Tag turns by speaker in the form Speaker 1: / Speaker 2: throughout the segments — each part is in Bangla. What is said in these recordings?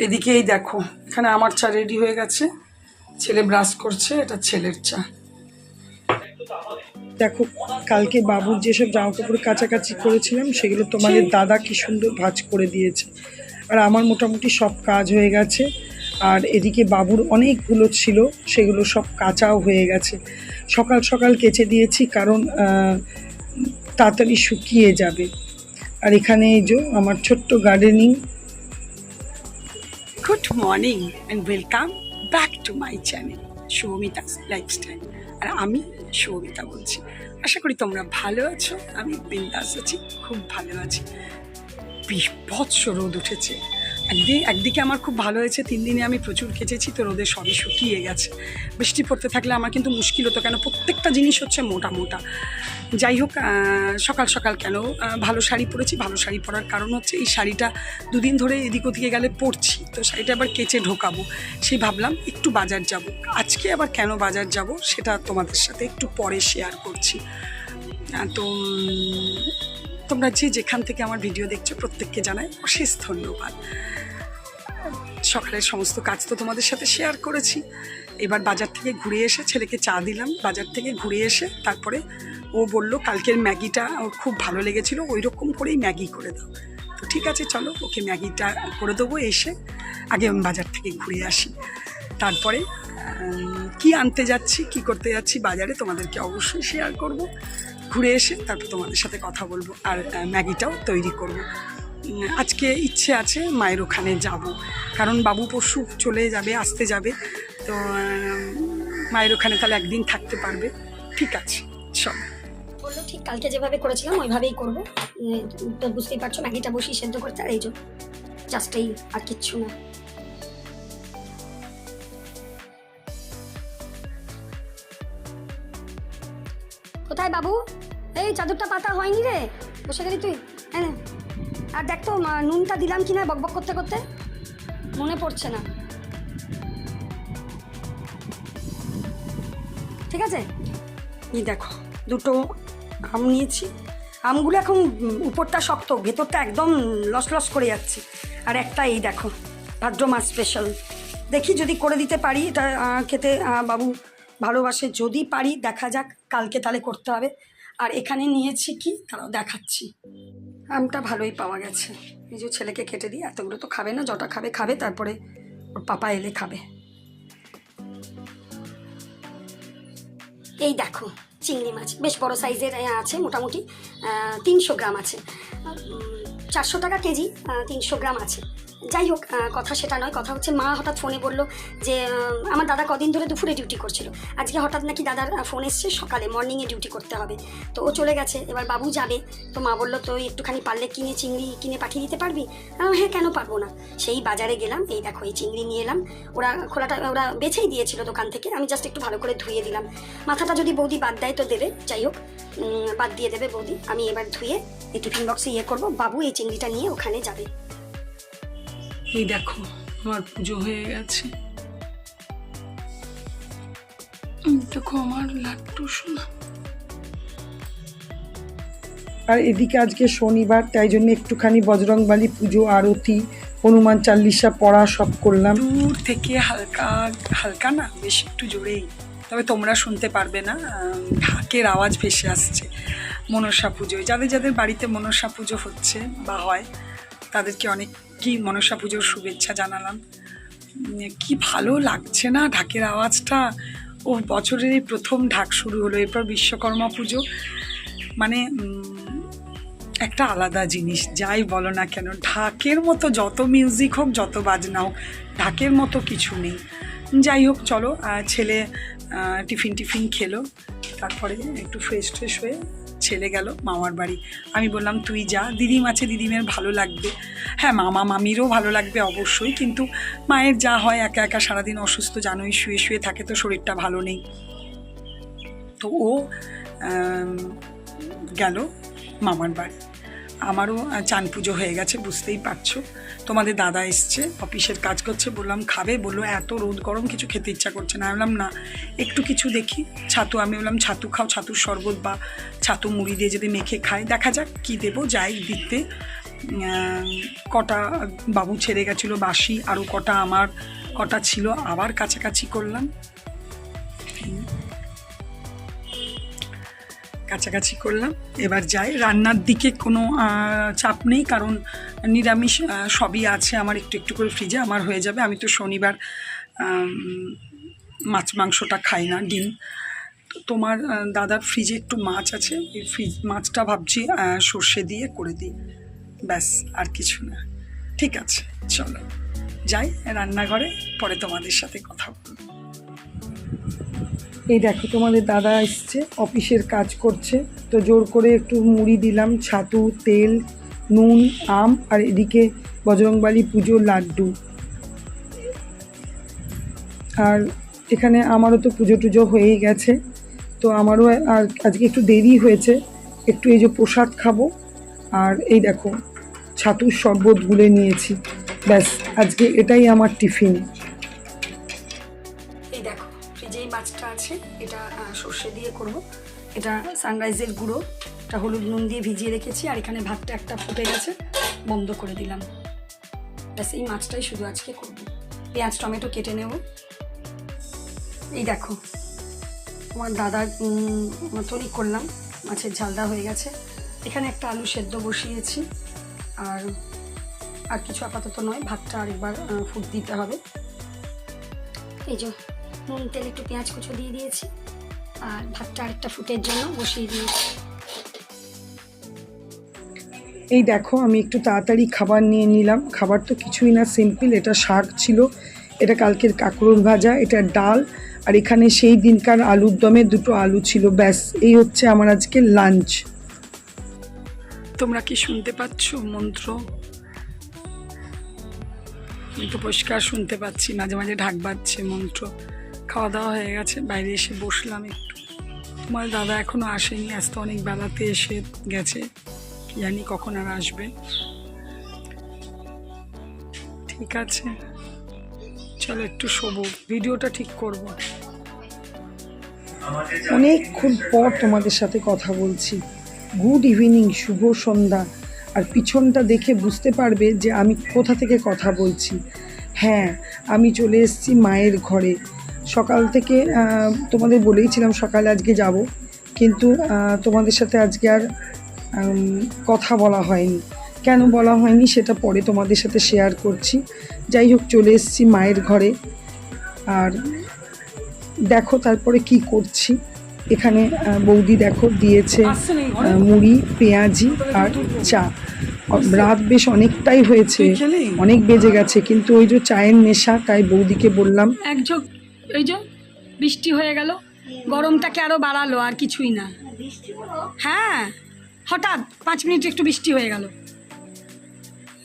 Speaker 1: এদিকেই দেখো, এখানে আমার চা রেডি হয়ে গেছে, ছেলে ব্রাশ করছে, এটা ছেলের চা। দেখো, কালকে বাবুর যেসব জামা কাপড় কাচাকাচি করেছিলাম সেগুলো তোমাদের দাদা কি সুন্দর ভাঁজ করে দিয়েছে। আর আমার মোটামুটি সব কাজ হয়ে গেছে। আর এদিকে বাবুর অনেকগুলো ছিল, সেগুলো সব কাচাও হয়ে গেছে। সকাল সকাল কেচে দিয়েছি, কারণ তাড়াতাড়ি শুকিয়ে যাবে। আর এখানে এই যে আমার ছোট্ট gardening. Good morning and welcome back to my channel Shubhamita's lifestyle. আর আমি শুভমিতা বলছি। আশা করি তোমরা ভালো আছো, আমি বিন্দাস আছি, খুব ভালো আছি। বিভৎস রোদ উঠেছে। একদিকে আমার খুব ভালো হয়েছে, 3 দিনে আমি প্রচুর কেচেছি, তো রোদে সবই শুকিয়ে গেছে। বৃষ্টি পড়তে থাকলে আমার কিন্তু মুশকিল হতো, কেন প্রত্যেকটা জিনিস হচ্ছে মোটা মোটা। যাই হোক, সকাল সকাল কেন ভালো শাড়ি পরেছি। ভালো শাড়ি পরার কারণ হচ্ছে এই শাড়িটা 2 দিন ধরে এদিক ওদিকে গেলে পরছি, তো শাড়িটা আবার কেচে ঢোকাবো। সেই ভাবলাম একটু বাজার যাব। আজকে আবার কেন বাজার যাব সেটা তোমাদের সাথে একটু পরে শেয়ার করছি। তো তোমরা যেখান থেকে আমার ভিডিও দেখছো প্রত্যেককে জানাই অশেষ ধন্যবাদ। সকালের সমস্ত কাজ তো তোমাদের সাথে শেয়ার করেছি। এবার বাজার থেকে ঘুরে এসে ছেলেকে চা দিলাম। বাজার থেকে ঘুরে এসে তারপরে ও বলল কালকের ম্যাগিটা ওর খুব ভালো লেগেছিলো, ওই রকম করেই ম্যাগি করে দাও। তো ঠিক আছে, চলো ওকে ম্যাগিটা করে দেবো। এসে আগে আমি বাজার থেকে ঘুরে আসি, তারপরে কি আনতে যাচ্ছি, কি করতে যাচ্ছি বাজারে তোমাদেরকে অবশ্যই শেয়ার করব। ঘুরে এসে তারপর তোমাদের সাথে কথা বলবো, আর ম্যাগিটাও তৈরি করব। আজকে ইচ্ছে আছে মায়ের ওখানে যাব, কারণ বাবু পরশু চলে যাবে, আসতে যাবে। তো মায়ের ওখানে তাহলে একদিন থাকতে পারবে। ঠিক আছে, সব
Speaker 2: বললো ঠিক কালকে যেভাবে করেছিলাম ওইভাবেই করবো। তো বুঝতেই পারছো ম্যাগিটা বসিয়ে সেদ্ধ করতে, আর এই যে জাস্ট এই, আর কিচ্ছু না। কোথায় বাবু? এই চাদরটা পাতা হয়নি রে, বসে গেলি তুই। হ্যাঁ, আর দেখ তো নুনটা দিলাম কিনা, বকবক করতে করতে মনে পড়ছে না। ঠিক আছে,
Speaker 1: এই দেখো দুটো আম নিয়েছি। আমগুলো এখন উপরটা শক্ত, ভেতরটা একদম লস লস করে যাচ্ছে। আর একটা এই দেখো ভাদ্র মাছ স্পেশাল, দেখি যদি করে দিতে পারি। এটা খেতে বাবু ভালোবাসে, যদি পারি দেখা যাক, কালকে তাহলে করতে হবে। আর এখানে নিয়েছি কি তারাও দেখাচ্ছি। আমটা ভালোই পাওয়া গেছে। এই যে ছেলেকে কেটে দিই, এতগুলো তো খাবে না, যটা খাবে খাবে, তারপরে ওর পাপা এলে খাবে।
Speaker 2: এই দেখো চিংড়ি মাছ বেশ বড় সাইজের আছে, মোটামুটি 300 গ্রাম আছে। 400 টাকা কেজি, 300 গ্রাম আছে। যাই হোক, কথা সেটা নয়, কথা হচ্ছে মা হঠাৎ ফোনে বললো যে আমার দাদা কদিন ধরে দুপুরে ডিউটি করছিল, আজকে হঠাৎ নাকি দাদার ফোন এসছে সকালে মর্নিংয়ে ডিউটি করতে হবে। তো ও চলে গেছে, এবার বাবু যাবে। তো মা বললো তুই একটুখানি পারলে চিংড়ি কিনে পাঠিয়ে দিতে পারবি? হ্যাঁ, কেন পারবো না। সেই বাজারে গেলাম, এই দেখো এই চিংড়ি নিয়ে এলাম। খোলাটা ওরা বেছেই দিয়েছিল দোকান থেকে, আমি জাস্ট একটু ভালো করে ধুয়ে দিলাম। মাথাটা যদি বৌদি বাদ দেয় তো দেবে, যাই হোক বাদ দিয়ে দেবে বৌদি। আমি এবার ধুয়ে এই টিফিন বক্সে করবো। বাবু এই চিংড়িটা নিয়ে ওখানে যাবে। এই দেখো আমার পুজো হয়ে গেছে। দেখো আমার লাড্ডু সোনা। আর এদিকে আজকে শনিবার, তাই জন্য একটুখানি বজরংবলী পুজো, আরতি, হনুমান চাল্লিশা পড়া সব করলাম। দূর থেকে হালকা হালকা না, বেশ একটু জোরেই, তবে তোমরা শুনতে পারবে না, ঢাকের আওয়াজ ভেসে আসছে। মনসা পুজোয় যাদের যাদের বাড়িতে মনসা পুজো হচ্ছে বা হয় তাদেরকে অনেক কি মনসা পুজোর শুভেচ্ছা জানালাম। কি ভালো লাগছে না ঢাকের আওয়াজটা। ও বছরের এই প্রথম ঢাক শুরু হলো, এরপর বিশ্বকর্মা পুজো, মানে একটা আলাদা জিনিস। যাই বলো না কেন, ঢাকের মতো যত মিউজিক হোক, যত বাজনা হোক, ঢাকের মতো কিছু নেই। যাই হোক চলো, ছেলে টিফিন খেলো, তারপরে একটু ফ্রেশ হয়ে ছেলে গেল মামার বাড়ি। আমি বললাম তুই যা, দিদিম আছে, দিদিমের ভালো লাগবে। হ্যাঁ, মামা মামিরও ভালো লাগবে অবশ্যই, কিন্তু মায়ের যা হয়, একা একা সারাদিন অসুস্থ, জানোই, শুয়ে শুয়ে থাকে, তো শরীরটা ভালো নেই। তো ও গেল মামার বাড়ি। আমারও চান পুজো হয়ে গেছে, বুঝতেই পারছো। তোমাদের দাদা এসছে, অফিসের কাজ করছে, বললাম খাবে, বললো এত রোদ গরম কিছু খেতে ইচ্ছা করছে না। আমি বললাম না, একটু কিছু দেখি ছাতু, আমি বললাম ছাতু খাও, ছাতুর শরবত বা ছাতু মুড়ি দিয়ে যদি মেখে খায়, দেখা যাক কী দেবো, যাই দিতে
Speaker 1: কটা বাবু ছেড়ে গেছিলো বাসি, আরও কটা আমার কটা ছিল আবার কাছাকাছি করলাম, কাছাকাছি করলাম। এবার যাই, রান্নার দিকে কোনো চাপ নেই, কারণ নিরামিষ সবই আছে আমার একটু একটু করে ফ্রিজে, আমার হয়ে যাবে। আমি তো শনিবার মাছ মাংসটা খাই না, ডিম। তোমার দাদার ফ্রিজে একটু মাছ আছে, এই মাছটা ভাবছি সর্ষে দিয়ে করে দিই, ব্যাস, আর কিছু না। ঠিক আছে, চলো যাই রান্নাঘরে, পরে তোমাদের সাথে কথা বলবো।
Speaker 2: এই দেখো তোমাদের দাদা এসছে, অফিসের কাজ করছে, তো জোর করে একটু মুড়ি দিলাম, ছাতু, তেল, নুন, আম, আর এদিকে বজরংবলী পুজোর লাড্ডু। আর এখানে আমারও তো পুজো টুজো হয়েই গেছে, তো আমারও আর আজকে একটু দেরি হয়েছে, একটু এই যে প্রসাদ খাবো। আর এই দেখো ছাতুর শরবত গুলে নিয়েছি, ব্যাস আজকে এটাই আমার টিফিন।
Speaker 1: এই দেখো ফ্রিজেই মাছটা আছে, এটা সর্ষে দিয়ে করব। এটা সানরাইজের গুঁড়ো, এটা হলুদ নুন দিয়ে ভিজিয়ে রেখেছি, আর এখানে ভাতটা একটা ফুটে গেছে, বন্ধ করে দিলাম। ব্যাস এই মাছটাই শুধু আজকে করব। পেঁয়াজ টমেটো কেটে নেব। এই দেখো আমার দাদার মতনই করলাম, মাছের ঝালদা হয়ে গেছে। এখানে একটা আলু সেদ্ধ বসিয়েছি, আর কিছু আপাতত নয়, ভাতটা আরেকবার ফুট দিতে হবে। এই যে নুন তেল একটু পেঁয়াজ কুচো দিয়ে দিয়েছি, আর ভাতটা আরেকটা ফুটের জন্য বসিয়ে দিয়েছি।
Speaker 2: এই দেখো আমি একটু তাড়াতাড়ি খাবার নিয়ে নিলাম। খাবার তো কিছুই না, সিম্পল। এটা শাক ছিল, এটা কালকের কাঁকরোল ভাজা, এটা ডাল, আর এখানে সেই দিনকার আলুর দমে দুটো আলু ছিল, ব্যাস এই হচ্ছে আমার আজকে লাঞ্চ।
Speaker 1: তোমরা কি শুনতে পাচ্ছ মন্ত্র? আমি তো পরিষ্কার শুনতে পাচ্ছি, মাঝে মাঝে ঢাক বাজছে মন্ত্র। খাওয়া দাওয়া হয়ে গেছে, বাইরে এসে বসলাম একটু। তোমার দাদা এখনো আসেনি, আজ তো অনেক বেলাতে এসে গেছে, কি জানি কখন আর আসবে। ঠিক আছে, চলো একটু শোবো, ভিডিওটা ঠিক করব।
Speaker 2: অনেকক্ষণ পর তোমাদের সাথে কথা বলছি। গুড ইভিনিং, শুভ সন্ধ্যা। আর পিছনটা দেখে বুঝতে পারবে যে আমি কোথা থেকে কথা বলছি। হ্যাঁ, আমি চলে এসেছি মায়ের ঘরে। সকাল থেকে তোমাদের বলেইছিলাম সকালে আজকে যাব, কিন্তু তোমাদের সাথে আজকে আর কথা বলা হয়নি। কেন বলা হয়নি সেটা পরে তোমাদের সাথে শেয়ার করছি। যাই হোক, চলে এসেছি মায়ের ঘরে। আর দেখো তারপরে কি করছি। এখানে বৌদি দেখো দিয়েছে মুড়ি, পেঁয়াজি আর চা। রাত বেশ অনেকটাই হয়েছে, অনেক বেজে গেছে, কিন্তু ওই যে চায়ের নেশা, তাই বৌদিকে বললাম।
Speaker 1: একযোগ এই যে বৃষ্টি হয়ে গেল, গরমটাকে আরো বাড়ালো, আর কিছুই না। হ্যাঁ, হঠাৎ 5 মিনিট একটু বৃষ্টি হয়ে গেল,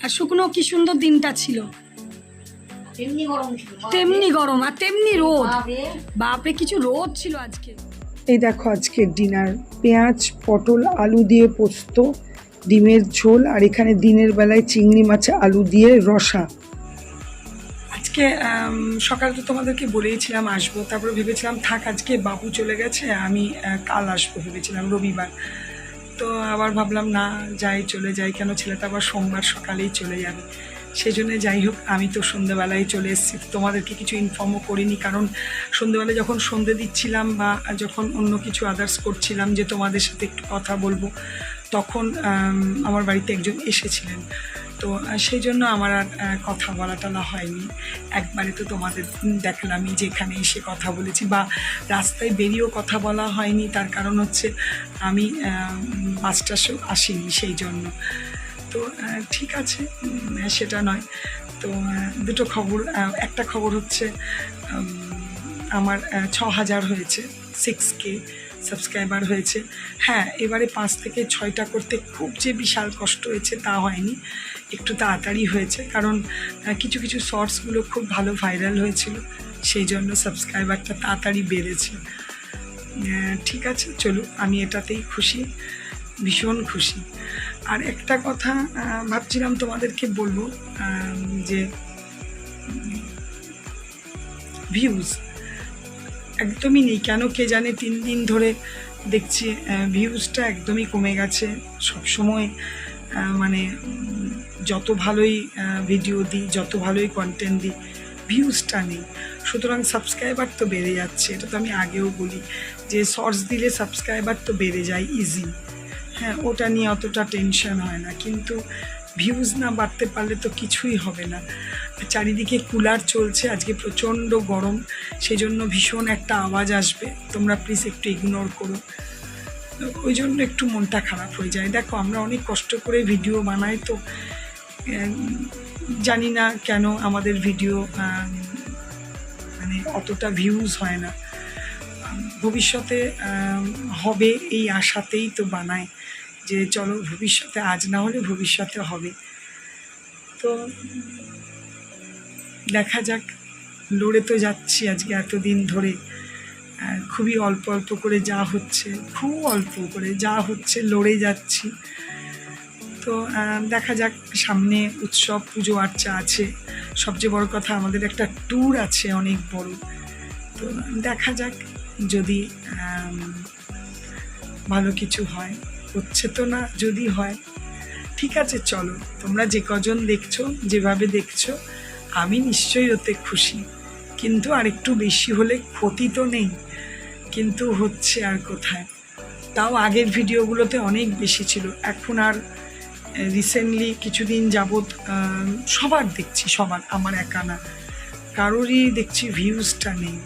Speaker 1: আর শুকনো কি সুন্দর দিনটা ছিল। তেমনি গরম আর তেমনি রোদ, বাপরে কিছু রোদ ছিল আজকে।
Speaker 2: এই দেখো আজকের ডিনার, পেঁয়াজ, পটল, আলু দিয়ে পোস্ত, ডিমের ঝোল, আর এখানে দিনের বেলায় চিংড়ি মাছে আলু দিয়ে রসা।
Speaker 1: আজকে সকালে তো তোমাদেরকে বলেইছিলাম আসবো, তারপরে ভেবেছিলাম থাক, আজকে বাবু চলে গেছে, আমি কাল আসবো ভেবেছিলাম, রবিবার। তো আবার ভাবলাম না, চলে যাই কেন, ছেলেটা আবার সোমবার সকালেই চলে যাবে। সেই জন্য যাই হোক, আমি তো সন্ধ্যেবেলায় চলে এসেছি, তোমাদেরকে কিছু ইনফর্মও করিনি, কারণ সন্ধ্যেবেলায় যখন সন্ধ্যে দিচ্ছিলাম বা যখন অন্য কিছু আদার্স করছিলাম যে তোমাদের সাথে একটু কথা বলবো, তখন আমার বাড়িতে একজন এসেছিলেন। তো সেই জন্য আমার আর কথা বলা টলা হয়নি। একবারে তো তোমাদের দেখলামই যে এখানে এসে কথা বলেছি, বা রাস্তায় বেরিয়েও কথা বলা হয়নি। তার কারণ হচ্ছে আমি বাসটা আসিনি, সেই জন্য। তো ঠিক আছে, সেটা নয়। তো দুটো খবর, একটা খবর হচ্ছে আমার 6000 হয়েছে, 6K সাবস্ক্রাইবার হয়েছে। হ্যাঁ, এবারে 5 থেকে 6টা করতে খুব যে বিশাল কষ্ট হয়েছে তা হয়নি, একটু তাড়াতাড়ি হয়েছে, কারণ কিছু কিছু শর্টসগুলো খুব ভালো ভাইরাল হয়েছিল, সেই জন্য সাবস্ক্রাইবারটা তাড়াতাড়ি বেড়েছে। ঠিক আছে, চলো, আমি এটাতেই খুশি, ভীষণ খুশি। আর একটা কথা ভাবছিলাম তোমাদেরকে বলবো, যে ভিউজ একদমই নেই, কেন কে জানে। 3 দিন ধরে দেখছি ভিউজটা একদমই কমে গেছে। সবসময়
Speaker 2: মানে যত ভালোই ভিডিও দিই, যত ভালোই কন্টেন্ট দিই, ভিউজটা নেই। সুতরাং সাবস্ক্রাইবার তো বেড়ে যাচ্ছে, এটা তো আমি আগেও বলি যে শর্টস দিলে সাবস্ক্রাইবার তো বেড়ে যায় ইজি, হ্যাঁ, ওটা নিয়ে অতটা টেনশন হয় না। কিন্তু ভিউজ না বাড়তে পারলে তো কিছুই হবে না। চারিদিকে কুলার চলছে, আজকে প্রচণ্ড গরম, সেই জন্য ভীষণ একটা আওয়াজ আসবে, তোমরা প্লিজ একটু ইগনোর করো। ওই জন্য একটু মনটা খারাপ হয়ে যায়। দেখো, আমরা অনেক কষ্ট করে ভিডিও বানাই, তো জানি না কেন আমাদের ভিডিও মানে অতটা ভিউজ হয় না। ভবিষ্যতে হবে এই আশাতেই তো বানায় যে চলো ভবিষ্যতে, আজ না হলে ভবিষ্যতে হবে। তো দেখা যাক, লড়ে তো যাচ্ছি আজকে এতদিন ধরে, খুবই অল্প অল্প করে যা হচ্ছে, খুব অল্প করে যা হচ্ছে লড়ে যাচ্ছি। তো দেখা যাক, সামনে উৎসব পুজো আর্চা আছে, সবচেয়ে বড় কথা আমাদের একটা ট্যুর আছে অনেক বড়। তো দেখা যাক যদি ভালো কিছু হয়, হচ্ছে তো না, যদি হয় ঠিক আছে। চলো, তোমরা যে কজন দেখছো, যেভাবে দেখছো, আমি নিশ্চয়ই ওতে খুশি, কিন্তু আর একটু বেশি হলে ক্ষতি তো নেই, কিন্তু হচ্ছে আর কোথায়। তাও আগের ভিডিওগুলোতে অনেক বেশি ছিল, এখন আর রিসেন্টলি কিছুদিন যাবৎ সবার দেখছি, সবার, আমার একা না, কারোরই দেখছি ভিউজটা নেই।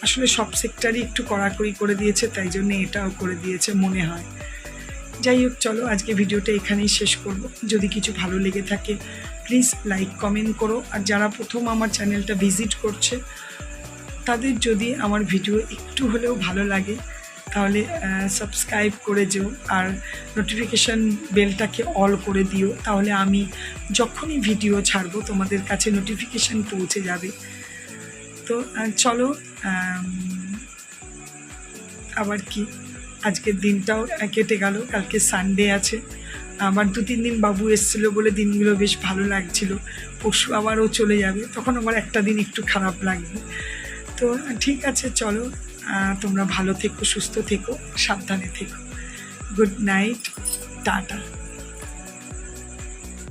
Speaker 2: আসলে সব সেক্টরই একটু কড়াকড়ি করে দিয়েছে, তাই জন্য এটাও করে দিয়েছে মনে হয়। যাই হোক, চলো আজকে ভিডিওটা এখানেই শেষ করব। যদি কিছু ভালো লেগে থাকে প্লিজ লাইক কমেন্ট করো, আর যারা প্রথম আমার চ্যানেলটা ভিজিট করছে তাদের যদি আমার ভিডিও একটু হলেও ভালো লাগে তাহলে সাবস্ক্রাইব করে যেও, আর নোটিফিকেশান বেলটাকে অল করে দিও, তাহলে আমি যখনই ভিডিও ছাড়বো তোমাদের কাছে নোটিফিকেশান পৌঁছে যাবে। তো চলো, আবার কি, আজকের দিনটাও কেটে গেল, কালকে সানডে আছে, আবার 2-3 দিন বাবু এসেছিলো বলে দিনগুলো বেশ ভালো লাগছিল। পরশু আবারও চলে যাবে, তখন আবার একটা দিন একটু খারাপ লাগবে। তো ঠিক আছে, চলো, তোমরা ভালো থেকো, সুস্থ থেকো, সাবধানে থেকো। Good night, tata.